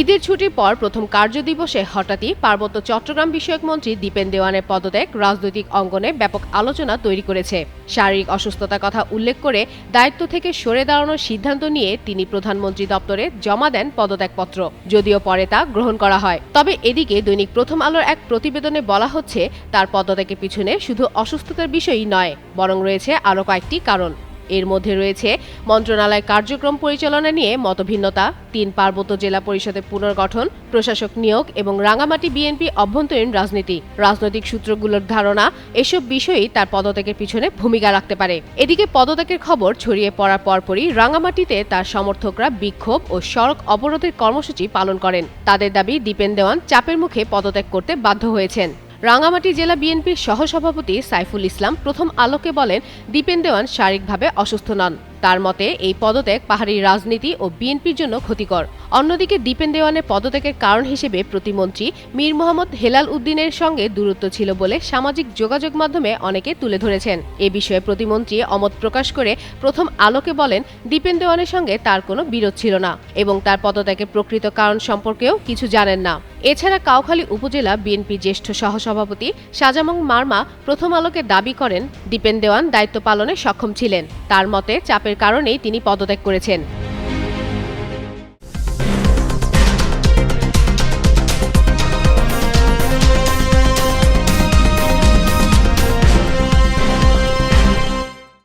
ঈদের ছুটির পর প্রথম কার্যদিবসে হঠাৎই পার্বত্য চট্টগ্রাম বিষয়ক মন্ত্রী দীপেন দেওয়ানের পদত্যাগ রাজনৈতিক অঙ্গনে ব্যাপক আলোচনা তৈরি করেছে। শারীরিক অসুস্থতার কথা উল্লেখ করে দায়িত্ব থেকে সরে দাঁড়ানোর সিদ্ধান্ত নিয়ে তিনি প্রধানমন্ত্রী দপ্তরে জমা দেন পদত্যাগপত্র, যদিও পরে তা গ্রহণ করা হয়। তবে এদিকে দৈনিক প্রথম আলোর এক প্রতিবেদনে বলা হচ্ছে, তার পদত্যাগের পিছনে শুধু অসুস্থতার বিষয়ই নয়, বরং রয়েছে আরও কয়েকটি কারণ। এর মধ্যে রয়েছে মন্ত্রণালয়ের কার্যক্রম পরিচালনা নিয়ে মতভিন্নতা, ৩ পার্বত্য জেলা পরিষদের পুনর্গঠন, প্রশাসক নিয়োগ এবং রাঙামাটি বিএনপি অভ্যন্তরীণ রাজনীতি। রাজনৈতিক সূত্রগুলোর ধারণা, এসব বিষয়ই তার পদত্যাগের পিছনে ভূমিকা রাখতে পারে। এদিকে পদত্যাগের খবর ছড়িয়ে পড়ার পরপরই রাঙামাটিতে তার সমর্থকরা বিক্ষোভ ও সড়ক অবরোধের কর্মসূচি পালন করেন। তাদের দাবি, দীপেন দেওয়ান চাপের মুখে পদত্যাগ করতে বাধ্য হয়েছেন। রাঙামাটি জেলা বিএনপির সহসভাপতি সাইফুল ইসলাম প্রথম আলোকে বলেন, দীপেন দেওয়ান শারীরিকভাবে অসুস্থ নন। তার মতে এই পদত্যাগ পাহাড়ি রাজনীতি ও বিএনপির জন্য ক্ষতিকর। অন্যদিকে দীপেন দেওয়ানের পদত্যাগের কারণ হিসেবে প্রতিমন্ত্রী মীর মোহাম্মদ হেলাল উদ্দিনের সঙ্গে দূরত্ব ছিল বলে সামাজিক যোগাযোগ মাধ্যমে অনেকে তুলে ধরেছেন। এ বিষয়ে প্রতিমন্ত্রী অমত প্রকাশ করে প্রথম আলোকে বলেন, দীপেন দেওয়ানের সঙ্গে তার কোনো বিরোধ ছিল না এবং তার পদত্যাগের প্রকৃত কারণ সম্পর্কেও কিছু জানেন না। এছাড়া কাউখালী উপজেলা বিএনপি জ্যেষ্ঠ সহসভাপতি সাজামং মারমা প্রথম আলোকে দাবি করেন, দীপেন দেওয়ান দায়িত্ব পালনে সক্ষম ছিলেন। তার মতে চাপের কারণেই তিনি পদত্যাগ করেছেন।